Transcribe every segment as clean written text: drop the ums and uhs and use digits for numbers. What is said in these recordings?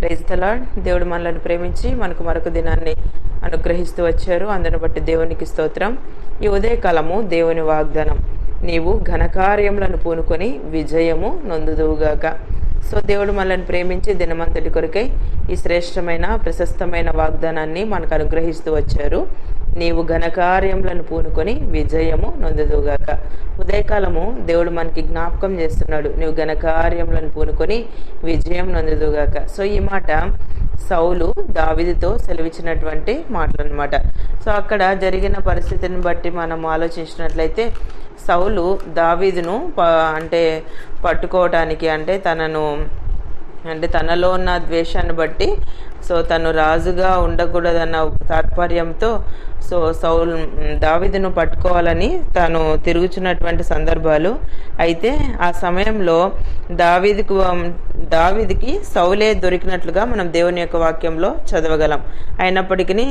Praise the lord. దేవుడు మనల్ని ప్రేమించి మనకు మరొక దినాన్ని అనుగ్రహిస్తూ వచ్చారు. అందును బట్టి దేవునికి స్తోత్రం. ఈ ఉదయకాలము దేవుని వాగ్దానం, నీవు ఘనకార్యములను పూనుకొని విజయము నొందుదువుగాక. సో దేవుడు మనల్ని ప్రేమించి దినమంతటి కొరకై ఈ శ్రేష్టమైన ప్రశస్తమైన వాగ్దానాన్ని మనకు అనుగ్రహిస్తూ వచ్చారు. నీవు ఘనకార్యములను పూనుకొని విజయము నొందుదువుగాక. ఉదయకాలము దేవుడు మనకి జ్ఞాపకం చేస్తున్నాడు, నీవు ఘనకార్యములను పూనుకొని విజయం నొందుదువుగాక. సో ఈ మాట సౌలు దావీదుతో సెలవిచ్చినటువంటి మాటలు అనమాట. సో అక్కడ జరిగిన పరిస్థితిని బట్టి మనం ఆలోచించినట్లయితే సౌలు దావీదును పట్టుకోవటానికి తనలో ఉన్న ద్వేషాన్ని బట్టి సో తను రాజుగా ఉండకూడదన్న తాత్పర్యంతో సో సౌలు దావీదును పట్టుకోవాలని తాను తిరుగుచున్నటువంటి సందర్భాలు. అయితే ఆ సమయంలో దావీదుకి సౌలే దొరికినట్లుగా మనం దేవుని యొక్క వాక్యంలో చదవగలం. అయినప్పటికీ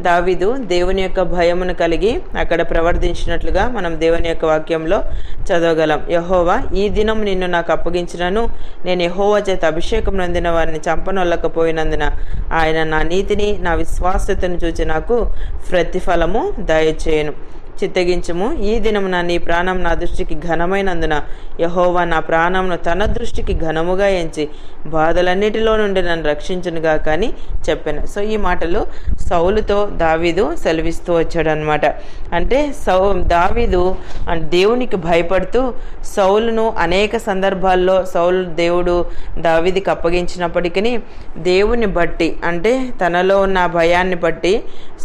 దావీదు దేవుని యొక్క భయమును కలిగి అక్కడ ప్రవర్తించినట్లుగా మనం దేవుని యొక్క వాక్యంలో చదవగలం. యెహోవా ఈ దినం నిన్ను నాకు అప్పగించినను, నేను యెహోవా చేత అభిషేకం నొందిన వారిని చంపనొల్లకపోయినందున ఆయన నా నీతిని నా విశ్వాసతను చూచి నాకు ప్రతిఫలము దయచేయను. చిత్తగించుము, ఈ దినమున నీ ప్రాణం నా దృష్టికి ఘనమైనందున యెహోవా నా ప్రాణమును తన దృష్టికి ఘనముగా ఎంచి బాధలన్నిటిలో నుండి నన్ను రక్షించునుగా కానీ చెప్పాను. సో ఈ మాటలు సౌలుతో దావీదు సెలవిస్తూ వచ్చాడు అనమాట. అంటే దావీదు దేవునికి భయపడుతూ సౌలును అనేక సందర్భాల్లో దేవుడు దావీదుకి అప్పగించినప్పటికీ దేవుని బట్టి అంటే తనలో ఉన్న భయాన్ని బట్టి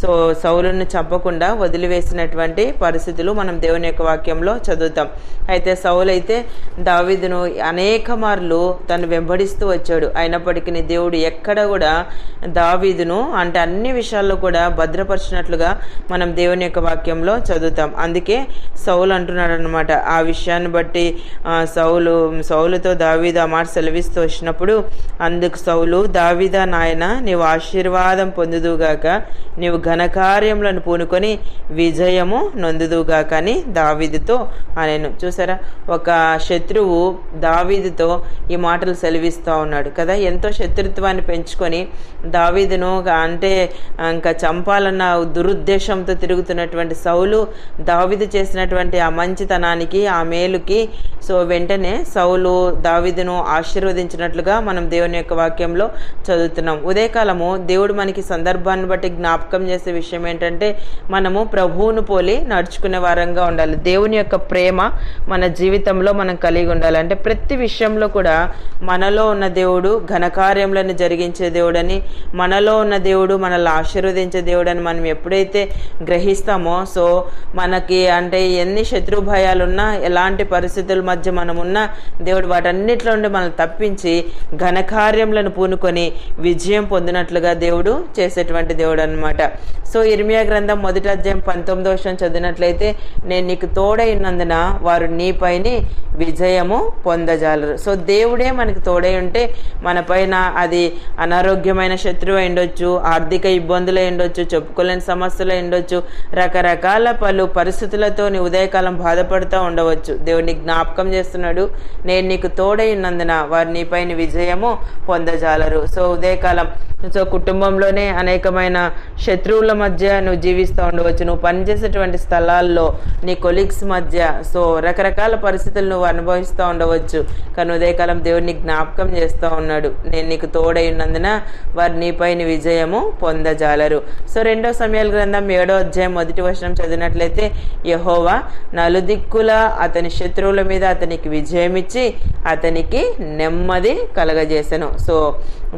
సో సౌలును చంపకుండా వదిలివేసినటువంటి పరిస్థితులు మనం దేవుని యొక్క వాక్యంలో చదువుతాం. అయితే సౌలు అయితే దావీదును అనేక మార్లు తను వెంబడిస్తూ వచ్చాడు. అయినప్పటికీ దేవుడు ఎక్కడ కూడా దావీదును అన్ని విషయాల్లో కూడా భద్రపరిచినట్లుగా మనం దేవుని యొక్క వాక్యంలో చదువుతాం. అందుకే సౌలు అంటున్నాడు అనమాట. ఆ విషయాన్ని బట్టి సౌలుతో దావీదు ఆ మాట సెలవిస్తూ వచ్చినప్పుడు, అందుకు సౌలు, దావీదా నాయన, నీవు ఆశీర్వాదం పొందుదుగాక, నీవు ఘనకార్యములను పూనుకొని విజయము నొందుదుగాక అని దావీదుతో అనేను. చూసారా, ఒక శత్రువు దావీదుతో ఈ మాటలు సెలవిస్తూ ఉన్నాడు కదా. ఎంతో శత్రుత్వాన్ని పెంచుకొని దావీదును ఇంకా చంపాలన్న దురుద్దేశంతో తిరుగుతున్నటువంటి సౌలు దావీదు చేసినటువంటి ఆ మంచితనానికి, ఆ మేలుకి సో వెంటనే సౌలు దావీదును ఆశీర్వదించినట్లుగా మనం దేవుని యొక్క వాక్యంలో చదువుతున్నాం. ఉదయకాలము దేవుడు మనకి సందర్భాన్ని బట్టి జ్ఞాపకం చేసే విషయం ఏంటంటే, మనము ప్రభువును పోలి నడుచుకునే వారంగా ఉండాలి. దేవుని యొక్క ప్రేమ మన జీవితంలో మనం కలిగి ఉండాలి. అంటే ప్రతి విషయంలో కూడా మనలో ఉన్న దేవుడు ఘనకార్యములను జరిగించే దేవుడని, మనలో ఉన్న దేవుడు మనల్ని ఆశీర్వదించే దేవుడని మనం ఎప్పుడైతే గ్రహిస్తామో సో మనకి ఎన్ని శత్రు భయాలున్నా, ఎలాంటి పరిస్థితుల మధ్య మనం ఉన్నా దేవుడు వాటన్నిటిలో నుండి మనల్ని తప్పించి ఘనకార్యములను పూనుకొని విజయం పొందినట్లుగా దేవుడు చేసేటువంటి దేవుడు అనమాట. సో ఇర్మియా గ్రంథం 1వ అధ్యాయం 19వ వచనం చదివినట్లయితే, నేను నీకు తోడై ఉన్నందున వారు నీపైని విజయము పొందజాలరు. సో దేవుడే మనకి తోడై ఉంటే మన పైన అది అనారోగ్యమైన శత్రువు ఉండొచ్చు, ఆర్థిక ఇబ్బందులు ఉండొచ్చు, చెప్పుకోలేని సమస్యలు ఉండొచ్చు, రకరకాల పలు పరిస్థితులతో నీ ఉదయకాలం బాధపడుతూ ఉండవచ్చు. దేవుడిని జ్ఞాపకం చేస్తున్నాడు, నేను నీకు తోడై ఉన్నందున వారు నీపైన విజయము పొందజాలరు. సో ఉదయకాలం కుటుంబంలోనే అనేకమైన శత్రువుల మధ్య నువ్వు జీవిస్తూ ఉండవచ్చు, నువ్వు పనిచేసేటువంటి స్థలాల్లో నీ కొలీగ్స్ మధ్య సో రకరకాల పరిస్థితులు నువ్వు అనుభవిస్తూ ఉండవచ్చు. కానీ ఉదయకాలం దేవుడిని జ్ఞాపకం చేస్తూ ఉన్నాడు, నేను నీకు తోడై ఉన్నందున వారు నీపైన విజయము పొందజాలరు. సో 2వ సమూయేలు గ్రంథం 7వ అధ్యాయం 1వ వచనం చదివినట్లయితే, యెహోవా నలుదిక్కుల అతని శత్రువుల మీద అతనికి విజయం ఇచ్చి అతనికి నెమ్మది కలగజేసెను. సో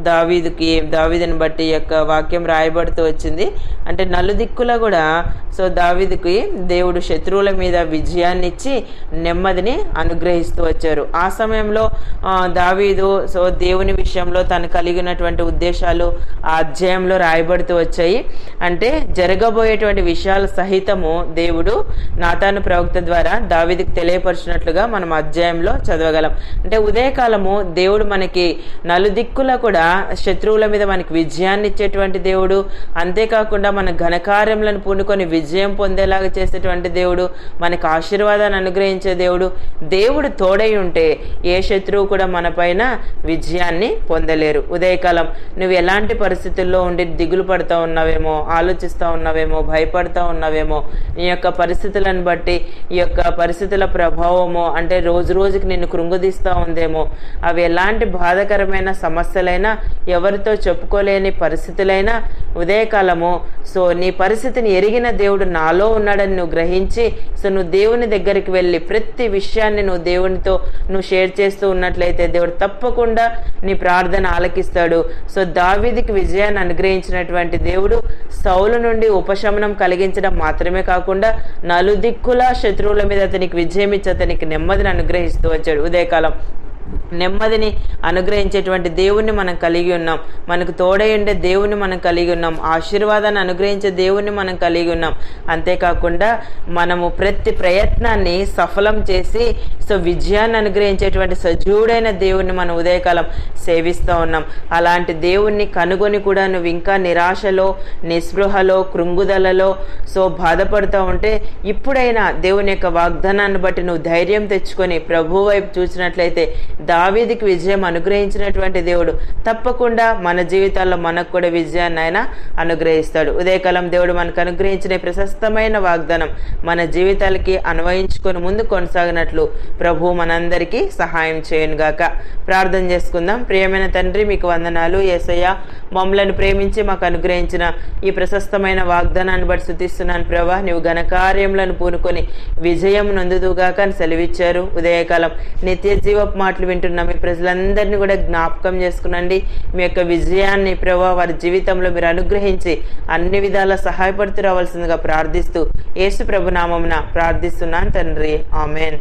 దావీదుని బట్టి యొక్క వాక్యం రాయబడుతూ వచ్చింది. అంటే నలుదిక్కుల కూడా సో దావీదుకి దేవుడు శత్రువుల మీద విజయాన్ని ఇచ్చి నెమ్మదిని అనుగ్రహిస్తూ వచ్చారు. ఆ సమయంలో దావీదు సో దేవుని విషయంలో తను కలిగినటువంటి ఉద్దేశాలు ఆ అధ్యాయంలో రాయబడుతూ వచ్చాయి. అంటే జరగబోయేటువంటి విషయాల సహితము దేవుడు నాతాను ప్రవక్త ద్వారా దావీదుకి తెలియపరిచినట్లుగా మనం అధ్యాయంలో చదవగలం. అంటే ఉదయకాలము దేవుడు మనకి నలుదిక్కుల కూడా శత్రువుల మీద మనకి విజయాన్ని ఇచ్చేటువంటి దేవుడు. అంతేకాకుండా మన ఘనకార్యములను పూనుకొని విజయం పొందేలాగా కలుగులాగా చేసేటువంటి దేవుడు, మనకు ఆశీర్వాదాన్ని అనుగ్రహించే దేవుడు. దేవుడు తోడై ఉంటే ఏ శత్రువు కూడా మన పైన విజయాన్ని పొందలేరు. ఉదయకాలం నువ్వు ఎలాంటి పరిస్థితుల్లో ఉండి దిగులు పడుతూ ఉన్నావేమో, ఆలోచిస్తూ ఉన్నావేమో, భయపడుతూ ఉన్నావేమో, నీ యొక్క పరిస్థితులను బట్టి ఈ యొక్క పరిస్థితుల ప్రభావమో అంటే రోజు రోజుకి నిన్ను కృంగుదీస్తూ ఉందేమో, అవి ఎలాంటి బాధాకరమైన సమస్యలైనా, ఎవరితో చెప్పుకోలేని పరిస్థితులైనా ఉదయకాలము నీ పరిస్థితిని ఎరిగిన దేవుడు నాలో ఉన్నాడని నువ్వు గ్రహించి నువ్వు దేవుని దగ్గరికి వెళ్ళి ప్రతి విషయాన్ని నువ్వు దేవునితో నువ్వు షేర్ చేస్తూ ఉన్నట్లయితే దేవుడు తప్పకుండా నీ ప్రార్థన ఆలకిస్తాడు. దావీదుకి విజయాన్ని అనుగ్రహించినటువంటి దేవుడు సౌలు నుండి ఉపశమనం కలిగించడం మాత్రమే కాకుండా నలుదిక్కుల శత్రువుల మీద అతనికి విజయం ఇచ్చి అతనికి నెమ్మదిని అనుగ్రహిస్తూ వచ్చాడు. ఉదయకాలం నెమ్మదిని అనుగ్రహించేటువంటి దేవుణ్ణి మనం కలిగి ఉన్నాం. మనకు తోడై ఉండే దేవుణ్ణి మనం కలిగి ఉన్నాం. ఆశీర్వాదాన్ని అనుగ్రహించే దేవుణ్ణి మనం కలిగి ఉన్నాం. అంతేకాకుండా మనము ప్రతి ప్రయత్నాన్ని సఫలం చేసి విజయాన్ని అనుగ్రహించేటువంటి సజీవుడైన దేవుణ్ణి మనం ఉదయకాలం సేవిస్తూ ఉన్నాం. అలాంటి దేవుణ్ణి కనుగొని కూడా నువ్వు ఇంకా నిరాశలో, నిస్పృహలో, కృంగుదలలో బాధపడుతూ ఉంటే ఇప్పుడైనా దేవుని యొక్క వాగ్దానాన్ని బట్టి నువ్వు ధైర్యం తెచ్చుకొని ప్రభు వైపు చూసినట్లయితే దావీదుకి విజయం అనుగ్రహించినటువంటి దేవుడు తప్పకుండా మన జీవితాల్లో మనకు కూడా విజయాన్ని ఆయన అనుగ్రహిస్తాడు. ఉదయకాలం దేవుడు మనకు అనుగ్రహించిన ప్రశస్తమైన వాగ్దానం మన జీవితాలకి అన్వయించుకొని ముందు కొనసాగినట్లు ప్రభు మనందరికీ సహాయం చేయనుగాక. ప్రార్థన చేసుకుందాం. ప్రియమైన తండ్రి, మీకు వందనాలు. యేసయ్య, మమ్మలను ప్రేమించి మాకు అనుగ్రహించిన ఈ ప్రశస్తమైన వాగ్దానాన్ని బట్టి స్తుతిస్తున్నాను ప్రభా. నీవు ఘనకార్యములను పూనుకొని విజయం నొందుదుగాక అని సెలవిచ్చారు. ఉదయకాలం నిత్య జీవపు మాటలు వింటున్న మీ ప్రజలందరినీ కూడా జ్ఞాపకం చేసుకునండి. మీ యొక్క విజయాన్ని ప్రభా వారి జీవితంలో మీరు అనుగ్రహించి అన్ని విధాలా సహాయపడుతూ రావాల్సిందిగా ప్రార్థిస్తూ యేసు ప్రభు నామమున ప్రార్థిస్తున్నాను తండ్రి. ఆమెన్.